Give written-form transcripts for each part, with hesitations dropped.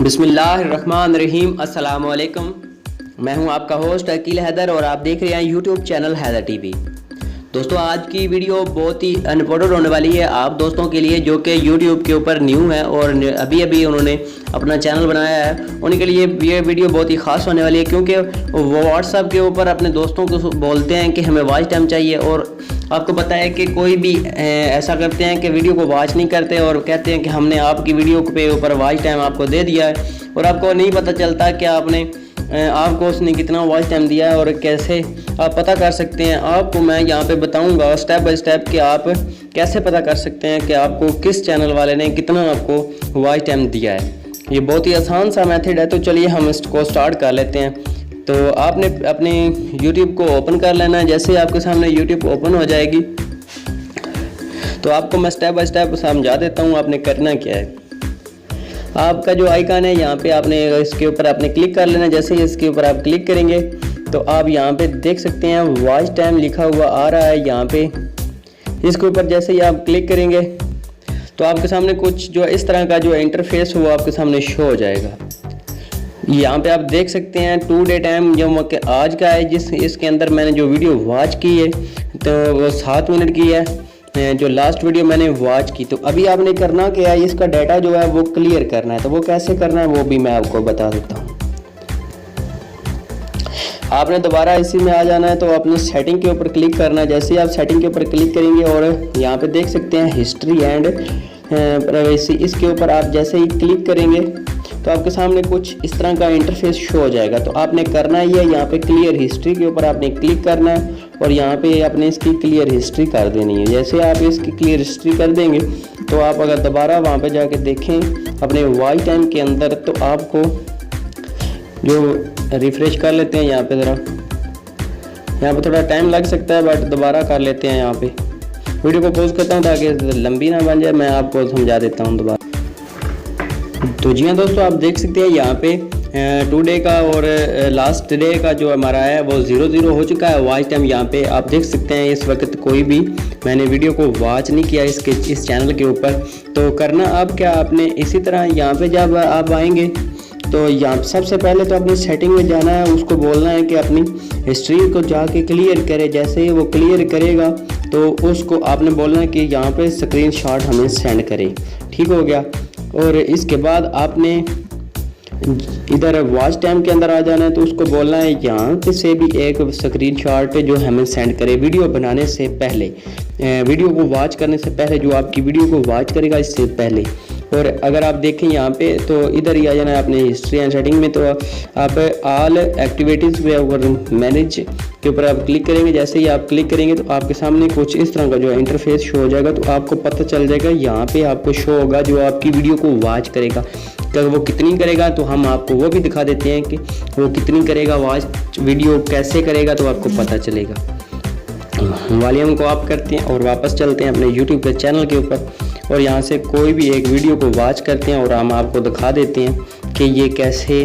बिस्मिल्लाहिर्रहमानिर्रहीम। अस्सलाम वालेकुम। मैं हूं आपका होस्ट अकील हैदर और आप देख रहे हैं यूट्यूब चैनल हैदर टीवी। दोस्तों, आज की वीडियो बहुत ही इम्पोर्टेंट होने वाली है आप दोस्तों के लिए जो कि यूट्यूब के ऊपर न्यू है और अभी अभी उन्होंने अपना चैनल बनाया है। उनके लिए ये वीडियो बहुत ही ख़ास होने वाली है क्योंकि वो व्हाट्सएप के ऊपर अपने दोस्तों को बोलते हैं कि हमें वॉच टाइम चाहिए, और आपको पता है कि कोई भी ऐसा करते हैं कि वीडियो को वॉच नहीं करते और कहते हैं कि हमने आपकी वीडियो पे ऊपर वॉच टाइम आपको दे दिया है, और आपको नहीं पता चलता कि आपको उसने कितना वॉच टाइम दिया है और कैसे आप पता कर सकते हैं। आपको मैं यहाँ पे बताऊँगा स्टेप बाय स्टेप कि आप कैसे पता कर सकते हैं कि आपको किस चैनल वाले ने कितना आपको वॉच टाइम दिया है। ये बहुत ही आसान सा मेथड है, तो चलिए हम इसको स्टार्ट कर लेते हैं। तो आपने अपने YouTube को ओपन कर लेना है। जैसे आपके सामने YouTube ओपन हो जाएगी तो आपको मैं स्टेप बाय स्टेप समझा देता हूँ आपने करना क्या है। आपका जो आइकन है यहाँ पे आपने इसके ऊपर आपने क्लिक कर लेना। जैसे ही इसके ऊपर आप क्लिक करेंगे तो आप यहाँ पे देख सकते हैं वॉच टाइम लिखा हुआ आ रहा है यहाँ पे। इसके ऊपर जैसे ही आप क्लिक करेंगे तो आपके सामने कुछ जो इस तरह का जो इंटरफेस हो आपके सामने शो हो जाएगा। यहाँ पे आप देख सकते हैं टू डे टाइम जो आज का है, इसके अंदर मैंने जो वीडियो वॉच की है तो वो 7 मिनट की है, जो लास्ट वीडियो मैंने वॉच की। तो अभी आपने करना क्या है, इसका डाटा जो है वो क्लियर करना है। तो वो कैसे करना है वो भी मैं आपको बता देता हूँ। आपने दोबारा इसी में आ जाना है तो अपने सेटिंग के ऊपर क्लिक करना है। जैसे ही आप सेटिंग के ऊपर क्लिक करेंगे और यहाँ पे देख सकते हैं हिस्ट्री एंड प्राइवेसी, इसके ऊपर आप जैसे ही क्लिक करेंगे तो आपके सामने कुछ इस तरह का इंटरफेस शो हो जाएगा। तो आपने करना ही है यहाँ पे क्लियर हिस्ट्री के ऊपर आपने क्लिक करना है और यहाँ पे आपने इसकी क्लियर हिस्ट्री कर देनी है। जैसे आप इसकी क्लियर हिस्ट्री कर देंगे तो आप अगर दोबारा वहाँ पे जाके देखें अपने वॉच टाइम के अंदर तो आपको जो रिफ्रेश कर लेते हैं यहाँ पे, ज़रा यहाँ पे थोड़ा टाइम लग सकता है बट दोबारा कर लेते हैं। यहाँ पे वीडियो को पॉज करता हूँ ताकि लंबी ना बन जाए, मैं आपको समझा देता हूँ दोबारा। तो जी हाँ दोस्तों, आप देख सकते हैं यहाँ पे टू डे का और लास्ट डे का जो हमारा है वो 00 हो चुका है वॉच टाइम। यहाँ पे आप देख सकते हैं इस वक्त कोई भी मैंने वीडियो को वॉच नहीं किया इस चैनल के ऊपर। तो करना आप क्या, आपने इसी तरह यहाँ पे जब आप आएंगे तो यहाँ सबसे पहले तो अपनी सेटिंग में जाना है, उसको बोलना है कि अपनी हिस्ट्री को जाके क्लियर करे। जैसे ही वो क्लियर करेगा तो उसको आपने बोलना है कि यहाँ पे स्क्रीनशॉट हमें सेंड करे। ठीक हो गया। और इसके बाद आपने इधर वॉच टाइम के अंदर आ जाना है तो उसको बोलना है यहाँ पे से भी एक स्क्रीनशॉट जो हमें सेंड करे वीडियो बनाने से पहले, वीडियो को वॉच करने से पहले, जो आपकी वीडियो को वॉच करेगा इससे पहले। और अगर आप देखें यहाँ पे तो इधर ही आ जाना है अपने हिस्ट्री एंड सेटिंग में। तो आप ऑल एक्टिविटीज़ पे और मैनेज के ऊपर आप क्लिक करेंगे। जैसे ही आप क्लिक करेंगे तो आपके सामने कुछ इस तरह का जो इंटरफेस शो हो जाएगा। तो आपको पता चल जाएगा यहाँ पे आपको शो होगा जो आपकी वीडियो को वॉच करेगा। तो वो कितनी करेगा तो हम आपको वो भी दिखा देते हैं कि वो कितनी करेगा वॉच, वीडियो कैसे करेगा तो आपको पता चलेगा। वॉल्यूम को ऑफ करते हैं और वापस चलते हैं अपने यूट्यूब के चैनल के ऊपर और यहाँ से कोई भी एक वीडियो को वॉच करते हैं और हम आपको दिखा देते हैं कि ये कैसे,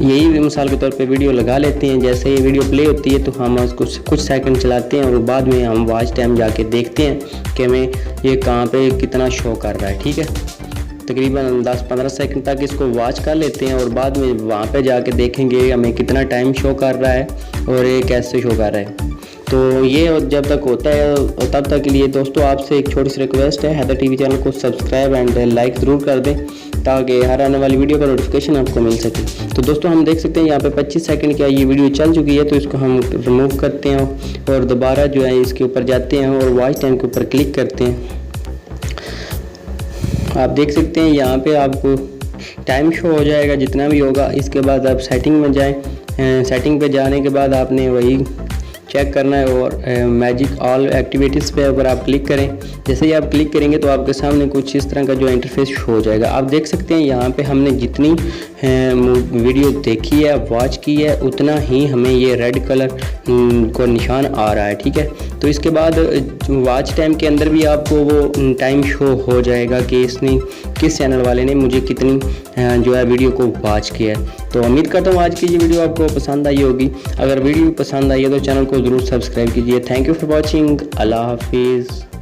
यही मिसाल के तौर पे वीडियो लगा लेते हैं। जैसे ये वीडियो प्ले होती है तो हम कुछ सेकंड चलाते हैं और बाद में हम वॉच टाइम जाके देखते हैं कि हमें ये कहाँ पे कितना शो कर रहा है। ठीक है, तकरीबन 10-15 सेकंड तक इसको वॉच कर लेते हैं और बाद में वहाँ पे जाके देखेंगे हमें कितना टाइम शो कर रहा है और ये कैसे शो कर रहा है। तो ये जब तक होता है तब तक के लिए दोस्तों आपसे एक छोटी सी रिक्वेस्ट है, हैदर टीवी चैनल को सब्सक्राइब एंड लाइक ज़रूर कर दें ताकि हर आने वाली वीडियो का नोटिफिकेशन आपको मिल सके। तो दोस्तों हम देख सकते हैं यहाँ पे 25 सेकंड की ये वीडियो चल चुकी है, तो इसको हम रिमूव करते हैं और दोबारा जो है इसके ऊपर जाते हैं और वॉच टाइम के ऊपर क्लिक करते हैं। आप देख सकते हैं यहाँ पे आपको टाइम शो हो जाएगा जितना भी होगा। इसके बाद आप सेटिंग में जाएं, सेटिंग पे जाने के बाद आपने वही चेक करना है और मैजिक ऑल एक्टिविटीज़ पे अगर आप क्लिक करें, जैसे ही आप क्लिक करेंगे तो आपके सामने कुछ इस तरह का जो इंटरफेस शो हो जाएगा। आप देख सकते हैं यहाँ पे हमने जितनी वीडियो देखी है वॉच की है उतना ही हमें ये रेड कलर को निशान आ रहा है। ठीक है, तो इसके बाद वॉच टाइम के अंदर भी आपको वो टाइम शो हो जाएगा कि इसने किस चैनल वाले ने मुझे कितनी जो है वीडियो को वॉच किया है। तो उम्मीद करता हूँ आज की ये वीडियो आपको पसंद आई होगी। अगर वीडियो पसंद आई है तो चैनल को ज़रूर सब्सक्राइब कीजिए। Thank you for watching. अल्लाह हाफिज़।